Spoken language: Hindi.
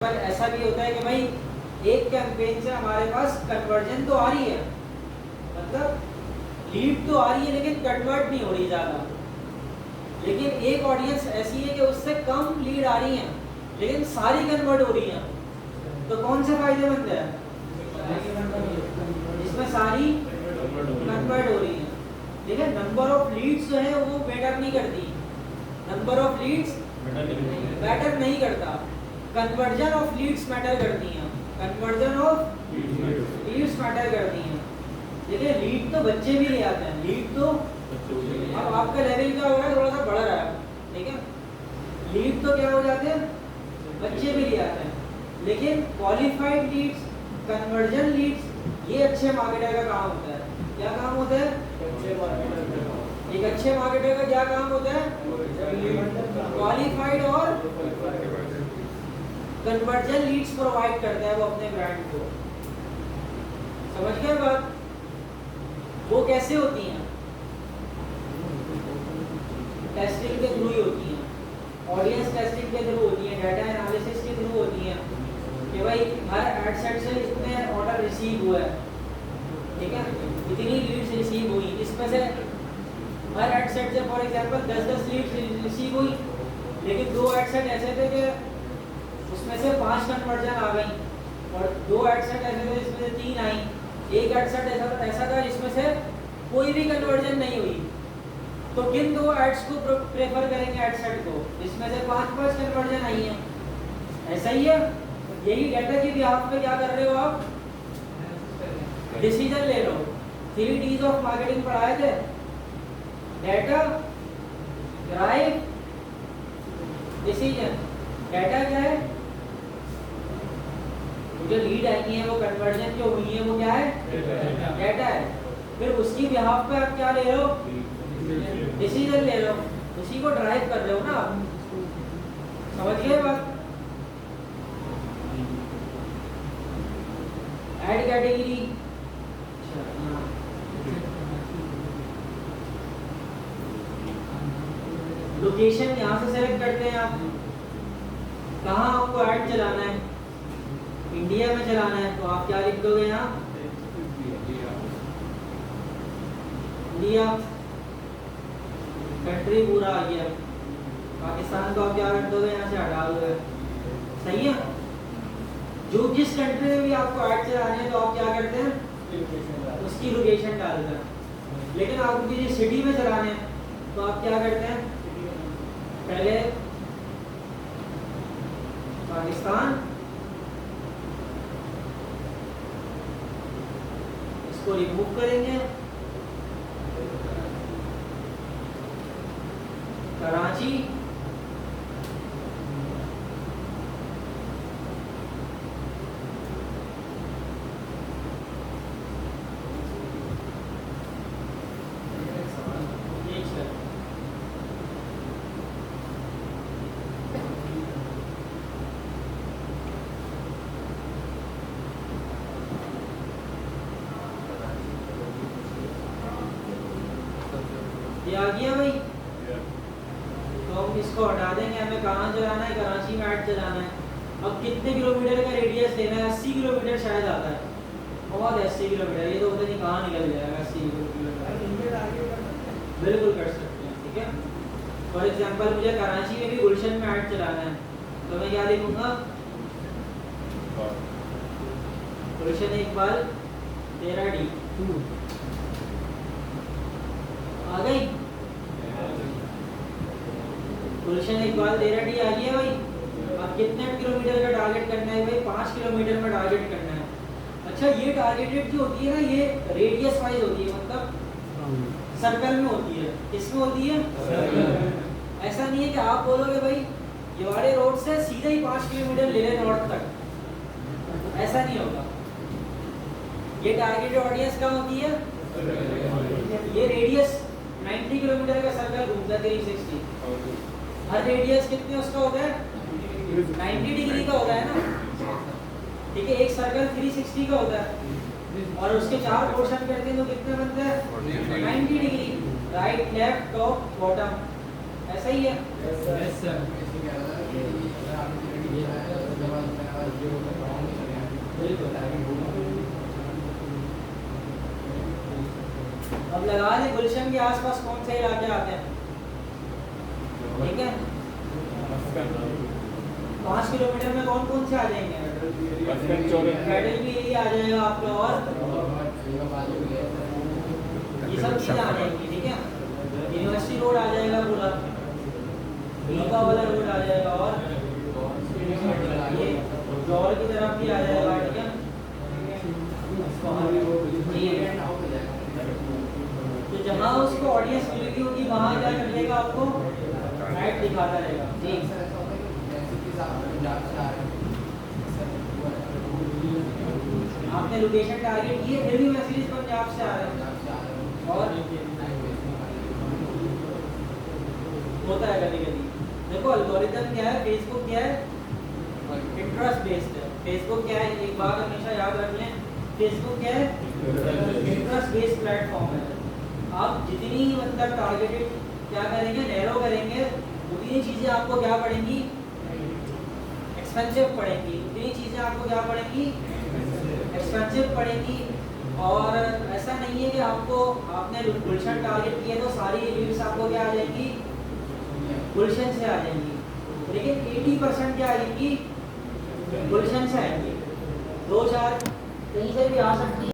पर ऐसा भी होता है कि भाई एक कैंपेन से हमारे पास कन्वर्जन तो आ रही है, मतलब लीड तो आ रही है लेकिन कन्वर्ट नहीं हो रही ज़्यादा। लेकिन एक ऑडियंस ऐसी है कि उससे कम लीड आ रही हैं लेकिन सारी कन्वर्ट हो रही हैं, तो कौन से फायदेमंद है? इसमें सारी कन्वर्ट हो रही हैं। ठीक है, नंबर ऑफ लीड्स जो है वो मैटर नहीं करती, नंबर ऑफ लीड्स मैटर नहीं करता, कन्वर्जन ऑफ लीड्स मैटर करती हैं, कन्वर्जन ऑफ लीड्स मैटर करती हैं। देखिए लीड तो बच्चे भी ले आते हैं, लीड तो अब आपका लेवल क्या हो रहा है, थोड़ा सा बढ़ रहा है, ठीक है, लीड तो क्या हो जाते हैं, बच्चे भी ले आते हैं। लेकिन क्वालिफाइड लीड्स, कन्वर्जन लीड्स, ये अच्छे मार्केटर का काम होता है। क्या काम होता है? एक अच्छे मार्केटर का क्या काम होता है? क्वालिफाइड और कन्वर्जन लीड्स प्रोवाइड करता है वो अपने ब्रांड को। समझ गए बात? वो कैसे होती हैं? टेस्टिंग के थ्रू ही होती हैं, ऑडियंस टेस्टिंग के थ्रू होती हैं, डाटा एनालिसिस के थ्रू होती हैं कि भाई हर एड सेट से इतने ऑर्डर रिसीव हुआ है, ठीक है, इतनी लीड्स रिसीव हुई, इसमें से हर एड सेट से फॉर एग्जांपल 10-10 लीड्स रिसीव हुई, लेकिन दो एड सेट ऐसे थे कि उसमें से 5 कन्वर्जन आ गई और दो एड सेट ऐसे थे जिसमें से 3 आई, एक एड सेट ऐसा था जिसमें से कोई भी कन्वर्जन नहीं हुई। तो किन दो एड्स को प्रेफर करेंगे एड सेट को जिसमें से 5-5 कन्वर्जन आई हैं? ऐसा ही है, यही डाटा की बिहाफ पे क्या कर रहे हो आप? डिसीजन ले रहे हो। 3 Ds ऑफ मार्केटिंग पढ़ाए थे, डाटा, ड्राइव, डिसीजन। डाटा क्या है? जो लीड आई है वो कन्वर्जन जो हुई है वो क्या है? डाटा है। फिर उसकी बिहाफ पे आप क्या ले रहे हो? डिसीजन ले रहे हो, उसी को ड्राइव कर रहे हो ना आप। समझ गए बात? ऐड कैटेगरी, लोकेशन यहाँ से सेलेक्ट करते हैं आप, कहाँ आपको ऐड चलाना है, इंडिया में चलाना है तो आप क्या लिख दोगे यहाँ? इंडिया, कंट्री पूरा आ गया, पाकिस्तान को आप क्या कर दोगे? यहाँ से हटा दोगे। सही है, जो जिस कंट्री में भी आपको ऐड चलाने हैं तो आप क्या करते हैं? उसकी लोकेशन डालते हैं। लेकिन आपको किसी सिटी में चलाने हैं तो आप क्या करते हैं? पहले पाकिस्तान, इसको रिमूव करेंगे, कराची, ये आ गया भाई। तो हम इसको हटा देंगे, हमें कहाँ चलाना है? कराची में ऐड चलाना है। अब कितने किलोमीटर का रेडियस लेना है? 80 किलोमीटर शायद आता है, बहुत 80 किलोमीटर, ये तो पता नहीं कहाँ निकल जाएगा 80 किलोमीटर। बिल्कुल कर सकते हैं, ठीक है। फॉर एग्जांपल मुझे कराची में भी गुलशन में ऐड चलाना है तो मैं क्या लिखूंगा? गुलशन इकबाल 13D आ गई, गुलशन इकबाल 13D आ गया भाई। अब कितने किलोमीटर का टारगेट करना है भाई? 5 किलोमीटर में टारगेट करना है। अच्छा, ये टारगेटेड जो होती है ना, ये रेडियस वाइज होती है, मतलब सर्कल में होती है। किसमें होती है? ऐसा नहीं है कि आप बोलोगे भाई येवाड़े रोड से सीधे ही 5 किलोमीटर ले लें नॉर्थ तक, ऐसा नहीं होगा। ये टारगेटेड ऑडियंस कहाँ होती है? ये रेडियस 90 किलोमीटर का सर्कल घूमता है 360। हर रेडियस कितने उसका होता है? 90 डिग्री का होता है ना, ठीक है। एक सर्कल 360 का होता है और उसके 4 पोर्शन करते हैं तो कितने बनते हैं? 90 degree, right, left, top, bottom, ऐसा ही है। अब लगा लें गुलशन के आसपास कौन से इलाके आते हैं, ठीक है। 5 किलोमीटर में कौन कौन से आ जाएंगे, फेडरल भी यही आ जाएगा आपका, और ये सब चीज़ें आ जाएंगी, ठीक है। यूनिवर्सिटी रोड आ जाएगा पूरा, रीवा वाला रोड आ जाएगा, और ये जौहर की तरफ भी आ जाएगा, ठीक है। तो जहाँ उसको ऑडियंस मिलेगी होगी वहाँ क्या कर लेगा, आपको राइट दिखाता रहेगा, ठीक। आपने लोकेशन टारगेट की है, फिर भी मैसेजेस पंजाब से आ रहे हैं, और होता है कभी कभी। देखो एल्गोरिथम क्या है, फेसबुक क्या है, इंटरेस्ट बेस्ड है। फेसबुक क्या है, एक बात हमेशा याद रख लें, फेसबुक क्या है, इंटरेस्ट बेस्ड प्लेटफॉर्म है। आप जितनी मतलब टारगेटेड क्या करेंगे, नैरो करेंगे, उतनी चीज़ें आपको क्या पड़ेंगी, एक्सपेंसिव पड़ेंगी, उतनी चीज़ें आपको क्या पड़ेंगी, एक्सपेंसिव पड़ेंगी। और ऐसा नहीं है कि आपको आपने गुलशन टारगेट किया तो सारी लीड्स आपको क्या आ जाएंगी, गुलशन से आ जाएंगी, लेकिन 80% क्या आएंगी, गुलशन से आएंगी। 2-4 कहीं से भी आ सकती है।